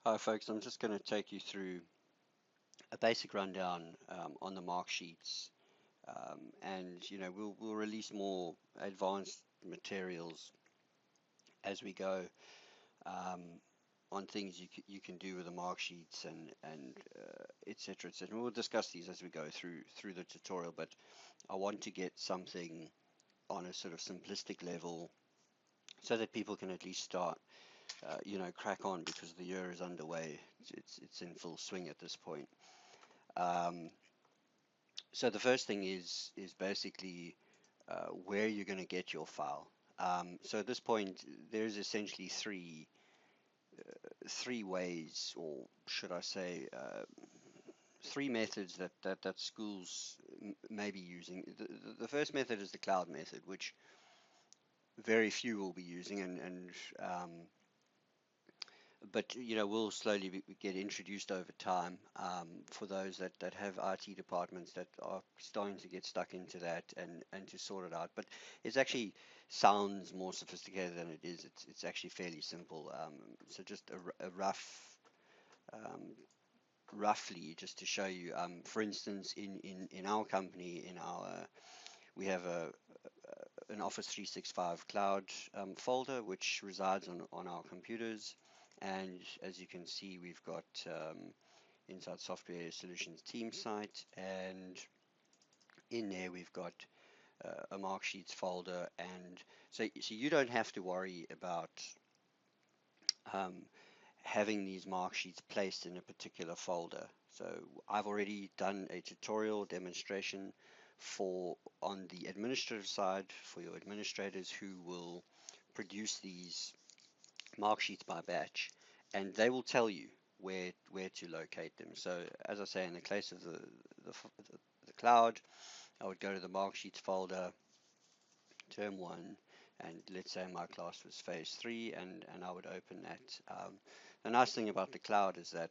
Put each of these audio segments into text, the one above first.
Hi folks, I'm just going to take you through a basic rundown on the mark sheets, and we'll release more advanced materials as we go on things you can do with the mark sheets and etc. etc. We'll discuss these as we go through the tutorial, but I want to get something on a sort of simplistic level so that people can at least start crack on, because the year is underway. It's in full swing at this point. So the first thing is basically where you're going to get your file. So at this point, there's essentially three ways, or should I say, three methods that schools may be using. The first method is the cloud method, which very few will be using, but we'll slowly get introduced over time for those that have IT departments that are starting to get stuck into that and to sort it out. But it actually sounds more sophisticated than it is. It's actually fairly simple. So just a roughly, just to show you, for instance, in our company, we have an Office 365 cloud folder which resides on our computers. And as you can see, we've got Inside Software Solutions team site, and in there we've got a Marksheets folder. And so you don't have to worry about having these Marksheets placed in a particular folder. So I've already done a tutorial demonstration on the administrative side for your administrators who will produce these Marksheets by batch, and they will tell you where to locate them. So as I say, in the case of the cloud, I would go to the Marksheets folder, term 1, and let's say my class was phase 3, and I would open that. The nice thing about the cloud is that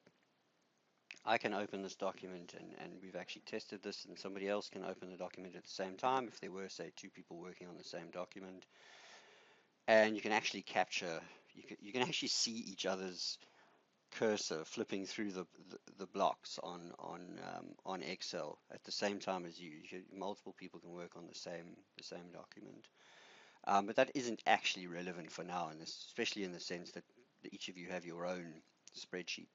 I can open this document, and we've actually tested this, and somebody else can open the document at the same time if there were, say, two people working on the same document. And you can actually capture, you can actually see each other's cursor flipping through the blocks on Excel at the same time as you. Multiple people can work on the same document. But that isn't actually relevant for now, and especially in the sense that each of you have your own spreadsheet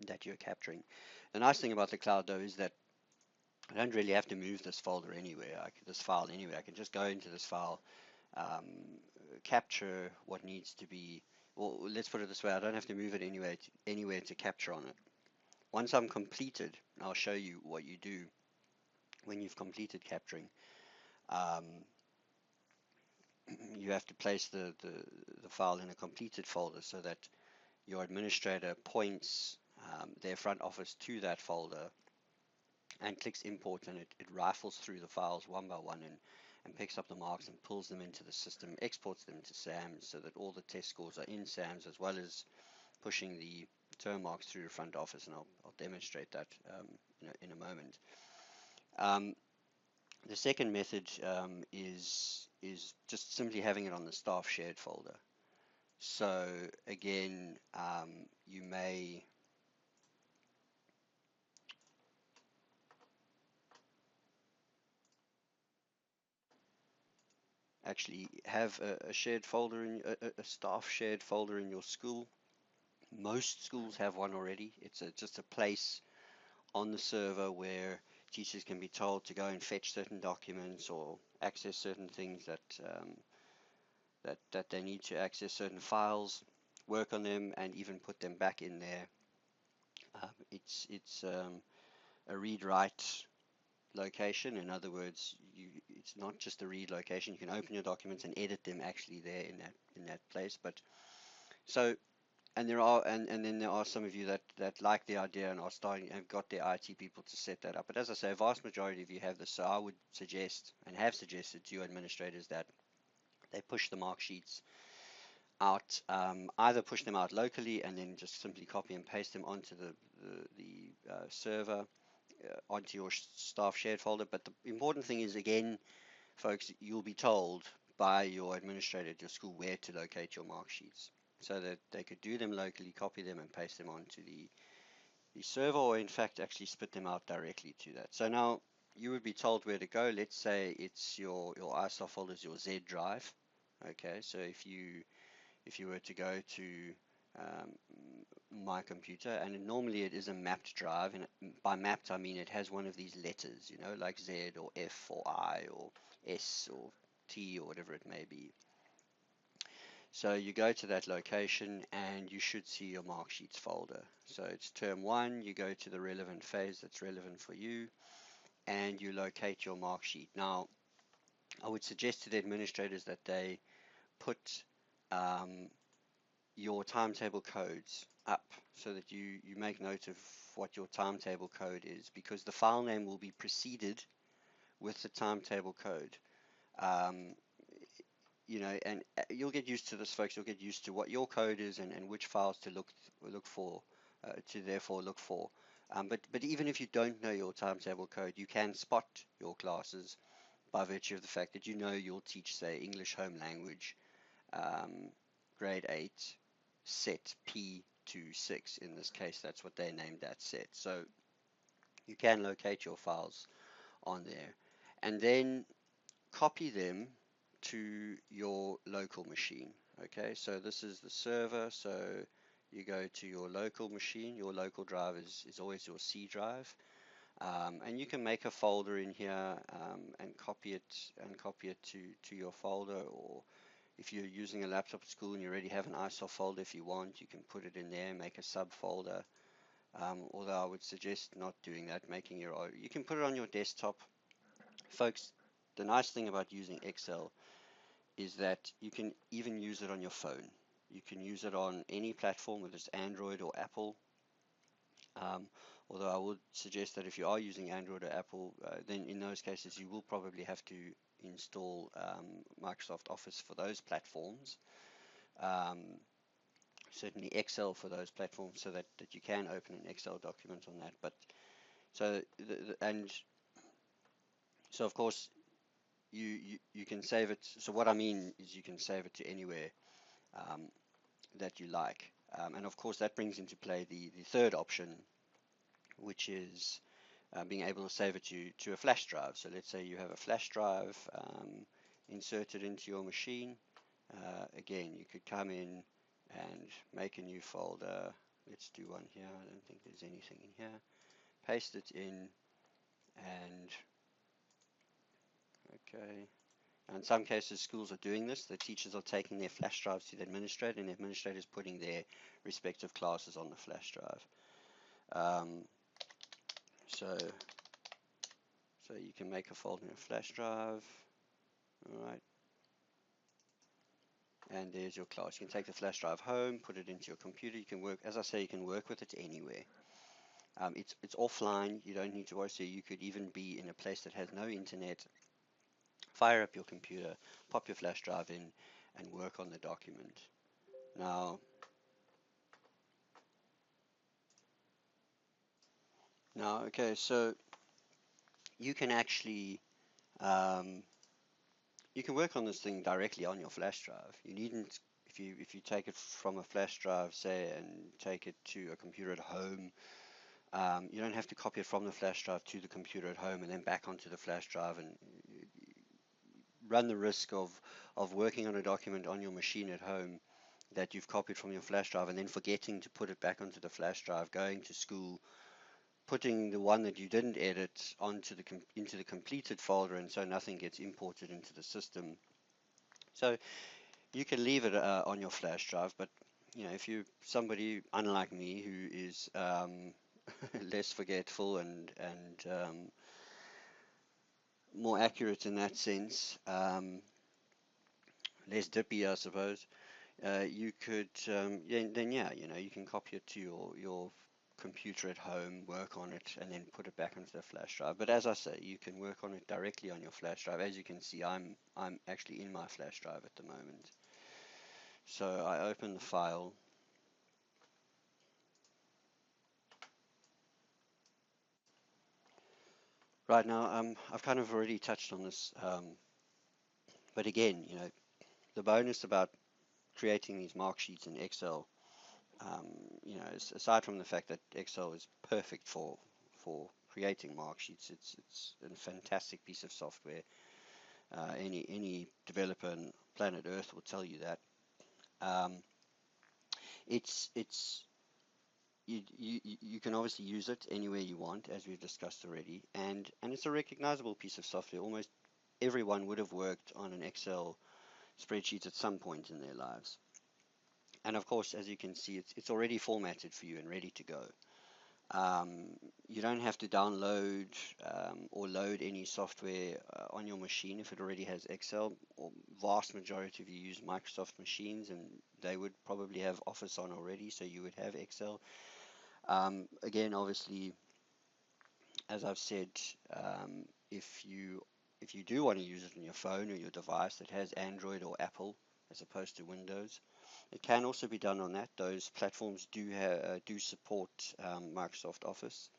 that you're capturing. The nice thing about the cloud, though, is that I don't really have to move this folder anywhere, this file anywhere. I can just go into this file, capture what needs to be, well, let's put it this way, I don't have to move it anywhere to capture on it. Once I'm completed, I'll show you what you do when you've completed capturing. You have to place the file in a completed folder so that your administrator points their front office to that folder and clicks import, and it rifles through the files one by one and picks up the marks and pulls them into the system, exports them to SASAMS so that all the test scores are in SASAMS, as well as pushing the term marks through the front office, and I'll demonstrate that in a moment. The second method is just simply having it on the staff shared folder. So again, you may actually have a shared folder a staff shared folder in your school. Most schools have one already. It's just a place on the server where teachers can be told to go and fetch certain documents or access certain things that they need to access certain files, work on them, and even put them back in there. It's a read-write location. In other words, it's not just a read location. You can open your documents and edit them actually there in that place. But so, and then there are some of you that like the idea and are starting, have got their IT people to set that up. But as I say, a vast majority of you have this. So I would suggest and have suggested to your administrators that they push the mark sheets out, either push them out locally and then just simply copy and paste them onto the server, onto your staff shared folder. But the important thing is, again, folks, you'll be told by your administrator at your school where to locate your mark sheets. so that they could do them locally, copy them and paste them onto the server, or in fact actually spit them out directly to that. So now you would be told where to go. Let's say it's your ISO folder is your Z drive. Okay, so if you were to go to um, my computer, and normally it is a mapped drive, and by mapped I mean it has one of these letters, you know, like Z or F or I or S or T or whatever it may be. So you go to that location and you should see your Marksheets folder. So it's term 1, you go to the relevant phase that's relevant for you, and you locate your Marksheet. Now, I would suggest to the administrators that they put your timetable codes up so that you make note of what your timetable code is, because the file name will be preceded with the timetable code. You know, and you'll get used to this, folks. You'll get used to what your code is and which files to look for, to therefore look for. But even if you don't know your timetable code, you can spot your classes by virtue of the fact that you know you'll teach, say, English Home Language, grade 8, set P26. In this case, that's what they named that set. So you can locate your files on there, and then copy them to your local machine. Okay, so this is the server. So you go to your local machine. Your local drive is always your C drive, and you can make a folder in here and copy it to your folder. Or if you're using a laptop at school and you already have an ISO folder, if you want, you can put it in there and make a subfolder. Although I would suggest not doing that, making your own. You can put it on your desktop, folks. The nice thing about using Excel is that you can even use it on your phone. You can use it on any platform, whether it's Android or Apple. Although I would suggest that if you are using Android or Apple, then in those cases you will probably have to install Microsoft Office for those platforms. Certainly Excel for those platforms, so that you can open an Excel document on that. But so of course you can save it. So what I mean is you can save it to anywhere that you like. And of course that brings into play the third option, which is being able to save it to a flash drive. So let's say you have a flash drive inserted into your machine. Again, you could come in and make a new folder. Let's do one here. I don't think there's anything in here. Paste it in, and okay. In some cases, schools are doing this. The teachers are taking their flash drives to the administrator, and the administrator is putting their respective classes on the flash drive. So you can make a folder in a flash drive. All right. And there's your class. You can take the flash drive home, put it into your computer. You can work, as I say, you can work with it anywhere. It's offline. You don't need to worry. So you could even be in a place that has no internet. Fire up your computer, pop your flash drive in, and work on the document. Now, okay, so you can actually you can work on this thing directly on your flash drive. You needn't, if you take it from a flash drive, say, and take it to a computer at home, you don't have to copy it from the flash drive to the computer at home and then back onto the flash drive, and run the risk of working on a document on your machine at home that you've copied from your flash drive and then forgetting to put it back onto the flash drive, going to school, putting the one that you didn't edit into the completed folder, and so nothing gets imported into the system. So you can leave it on your flash drive, but if you're somebody unlike me who is less forgetful and more accurate in that sense, less dippy, I suppose, you could you can copy it to your computer at home, work on it, and then put it back onto the flash drive. But as I say, you can work on it directly on your flash drive. As you can see, I'm actually in my flash drive at the moment. So I open the file. Right now, I've kind of already touched on this, but again, the bonus about creating these mark sheets in Excel, you know, aside from the fact that Excel is perfect for creating mark sheets, it's a fantastic piece of software. Any developer on planet Earth will tell you that. It's you can obviously use it anywhere you want, as we've discussed already, and it's a recognizable piece of software. Almost everyone would have worked on an Excel spreadsheet at some point in their lives. And of course, as you can see, it's already formatted for you and ready to go. You don't have to download or load any software on your machine if it already has Excel. Or vast majority of you use Microsoft machines, and they would probably have Office on already, so you would have Excel. Again, obviously, as I've said, if you do want to use it on your phone or your device that has Android or Apple as opposed to Windows, it can also be done on that. Those platforms do support Microsoft Office,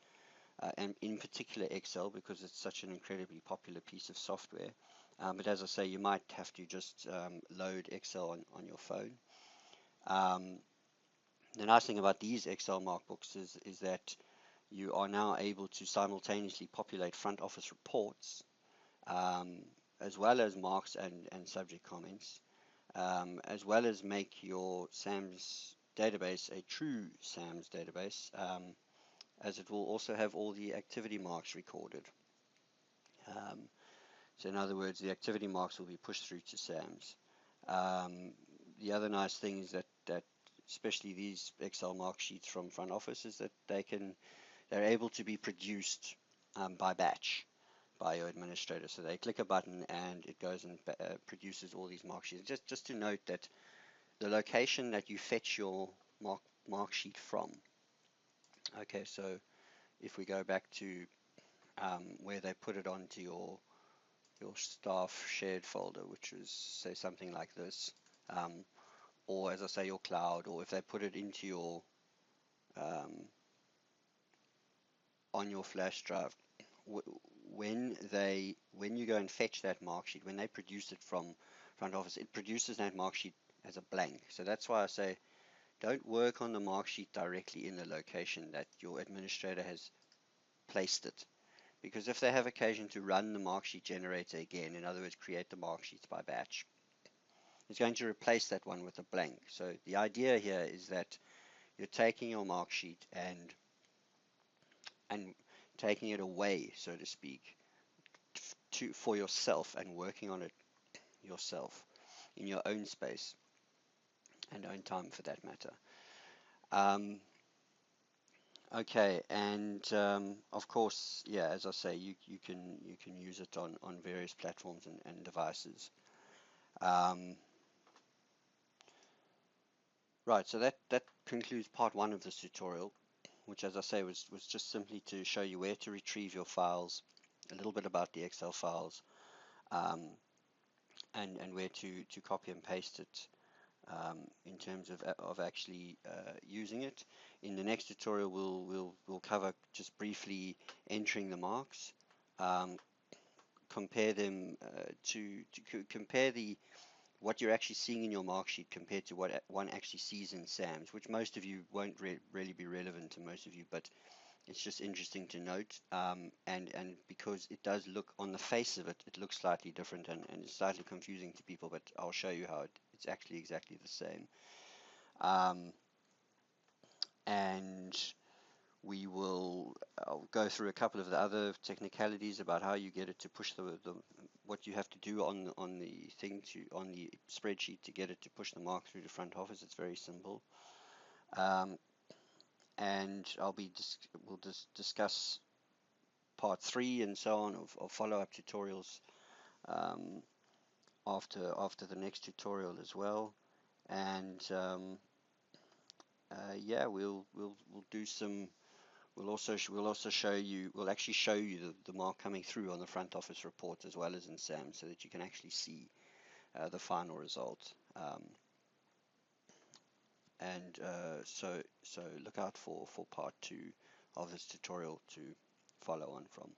and in particular Excel, because it's such an incredibly popular piece of software. But as I say, you might have to just load Excel on your phone. The nice thing about these Excel markbooks is that you are now able to simultaneously populate front office reports, as well as marks and subject comments, as well as make your SASAMS database a true SASAMS database, as it will also have all the activity marks recorded. So in other words, the activity marks will be pushed through to SASAMS. The other nice thing is that especially these Excel mark sheets from front office is that they're able to be produced by batch by your administrator. So they click a button and it goes and produces all these mark sheets. Just to note that the location that you fetch your mark sheet from. Okay, so if we go back to where they put it onto your staff shared folder, which is, say, something like this, or as I say, your cloud, or if they put it into your on your flash drive, when you go and fetch that mark sheet, when they produce it from front office, it produces that mark sheet as a blank. So that's why I say don't work on the mark sheet directly in the location that your administrator has placed it, because if they have occasion to run the mark sheet generator again, in other words create the mark sheets by batch, it's going to replace that one with a blank. So the idea here is that you're taking your mark sheet and taking it away, so to speak, for yourself and working on it yourself in your own space and own time for that matter. Okay, and of course, yeah, as I say, you can use it on various platforms and devices. Right, so that concludes part one of this tutorial, which, as I say, was just simply to show you where to retrieve your files, a little bit about the Excel files, and where to copy and paste it in terms of actually using it. In the next tutorial, we'll cover just briefly entering the marks, compare them to compare what you're actually seeing in your mark sheet compared to what one actually sees in SASAMS, which most of you won't really be relevant to most of you, but it's just interesting to note, and because it does look, on the face of it, it looks slightly different and it's slightly confusing to people, but I'll show you how it's actually exactly the same. And I'll go through a couple of the other technicalities about how you get it to push what you have to do on the spreadsheet to get it to push the mark through to front office. It's very simple. And we'll discuss part 3 and so on of follow-up tutorials after the next tutorial as well. And yeah, we'll do some. We'll actually show you the mark coming through on the front office report as well as in SAM, so that you can actually see the final result. So look out for part 2 of this tutorial to follow on from.